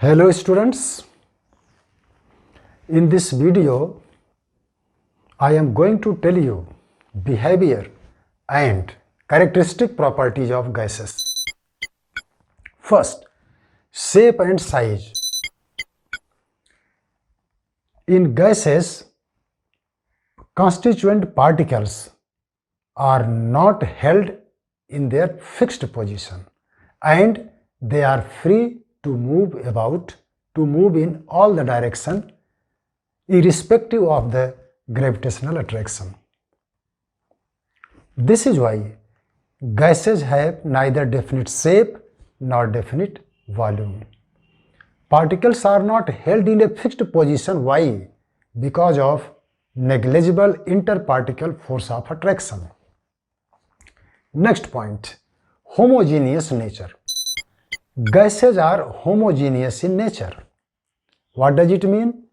Hello students, in this video I am going to tell you behavior and characteristic properties of gases. First, shape and size. In gases, constituent particles are not held in their fixed position and they are free to move in all the direction irrespective of the gravitational attraction. This is why gases have neither definite shape nor definite volume. Particles are not held in a fixed position. Why? Because of negligible interparticle force of attraction. Next point, homogeneous nature. Gases are homogeneous in nature. What does it mean?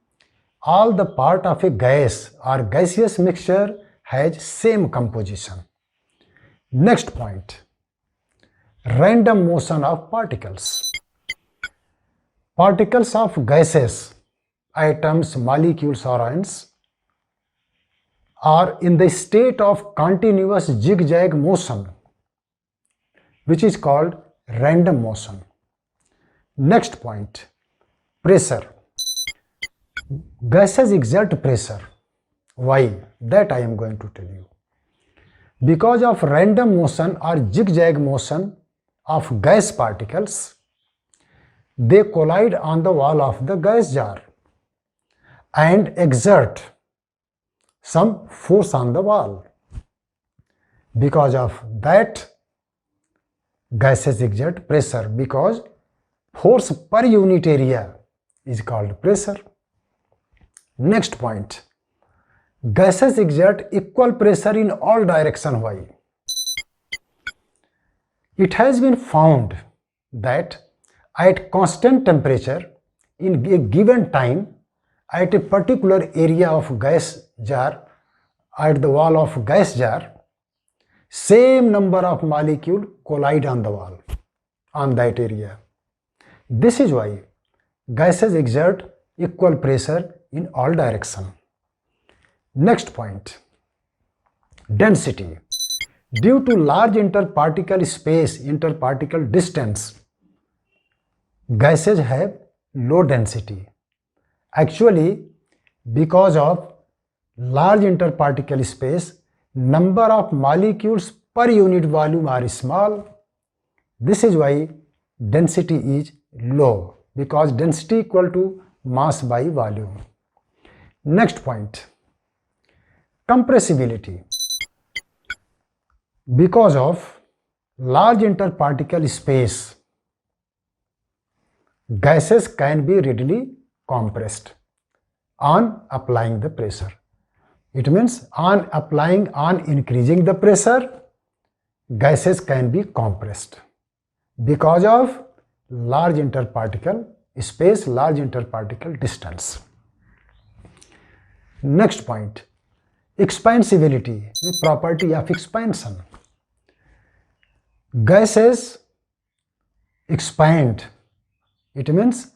All the part of a gas or gaseous mixture has same composition. Next point, random motion of particles. Particles of gases, atoms, molecules or ions, are in the state of continuous zigzag motion, which is called random motion. Next point, pressure. Gases exert pressure. Why? That I am going to tell you. Because of random motion or zigzag motion of gas particles, they collide on the wall of the gas jar and exert some force on the wall. Because of that, gases exert pressure, because force per unit area is called pressure. Next point, gases exert equal pressure in all directions. Why? It has been found that at constant temperature in a given time at a particular area of gas jar, at the wall of gas jar, same number of molecules collide on the wall on that area. This is why gases exert equal pressure in all directions. Next point, density. Due to large interparticle space, interparticle distance, gases have low density. Actually, because of large interparticle space, number of molecules per unit volume are small. This is why density is low, because density equal to mass by volume. Next point, compressibility. Because of large interparticle space, gases can be readily compressed on applying the pressure. It means on increasing the pressure, gases can be compressed because of large interparticle space, large interparticle distance. Next point, expansibility, the property of expansion. Gases expand. It means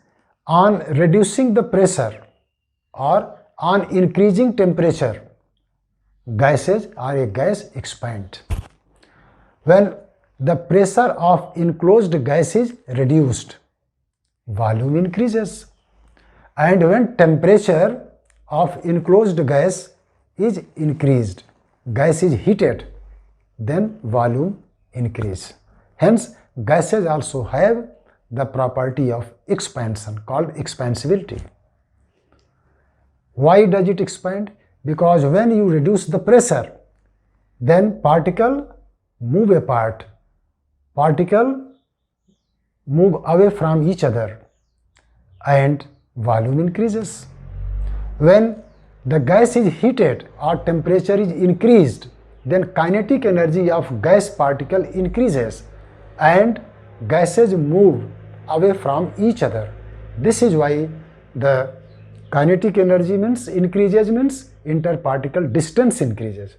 on reducing the pressure or on increasing temperature, gases or a gas expand. When the pressure of enclosed gas is reduced, volume increases, and when temperature of enclosed gas is increased, gas is heated, then volume increase. Hence, gases also have the property of expansion called expansibility. Why does it expand? Because when you reduce the pressure, then particle move apart, particle move away from each other and volume increases. When the gas is heated or temperature is increased, then kinetic energy of gas particle increases and gases move away from each other. This is why the kinetic energy means increases, means interparticle distance increases,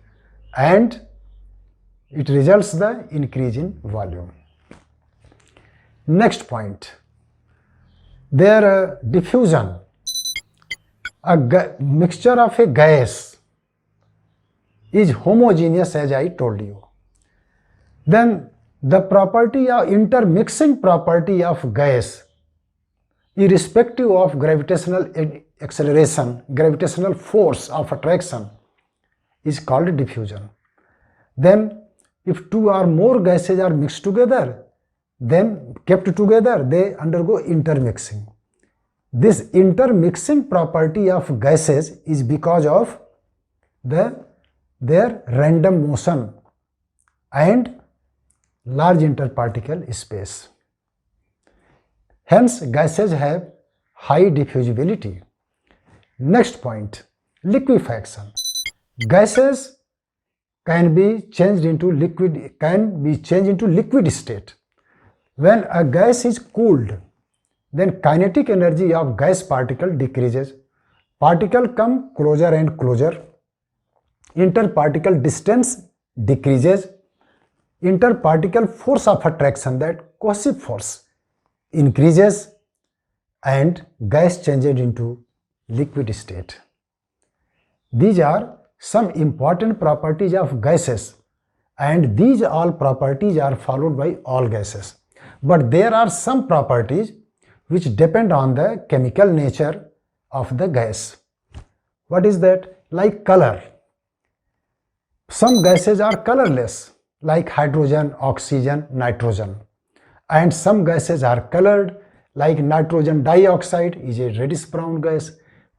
and it results the increase in volume. Next point, their diffusion, mixture of a gas is homogeneous, as I told you. Then the property of intermixing property of gas, irrespective of gravitational acceleration, gravitational force of attraction, is called diffusion. Then if two or more gases are mixed together, then kept together, they undergo intermixing. This intermixing property of gases is because of their random motion and large interparticle space. Hence, gases have high diffusibility. Next point, liquefaction. Gases can be changed into liquid state. When a gas is cooled, then kinetic energy of gas particle decreases. Particle come closer and closer. Interparticle distance decreases. Interparticle force of attraction, that cohesive force, increases, and gas changes into liquid state. These are some important properties of gases, and these all properties are followed by all gases. But there are some properties which depend on the chemical nature of the gas. What is that? Like color. Some gases are colorless, like hydrogen, oxygen, nitrogen. And some gases are colored, like nitrogen dioxide is a reddish brown gas,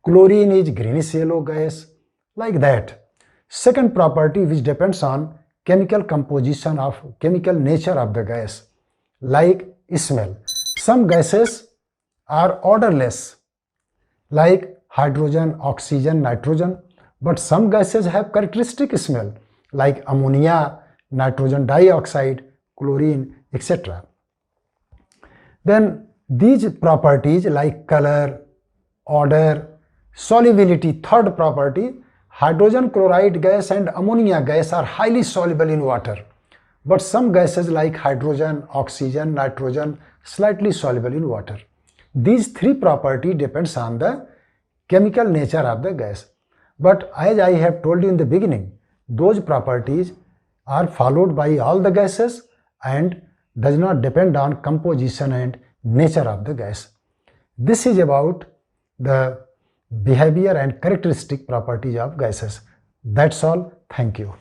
chlorine is greenish yellow gas, like that. Second property which depends on chemical composition of chemical nature of the gas, like smell. Some gases are odorless, like hydrogen, oxygen, nitrogen, but some gases have characteristic smell, like ammonia, nitrogen dioxide, chlorine, etc. Then these properties like color, odor, solubility, third property, hydrogen chloride gas and ammonia gas are highly soluble in water. But some gases like hydrogen, oxygen, nitrogen, slightly soluble in water. These three properties depends on the chemical nature of the gas. But as I have told you in the beginning, those properties are followed by all the gases and does not depend on composition and nature of the gas. This is about the behavior and characteristic properties of gases. That's all. Thank you.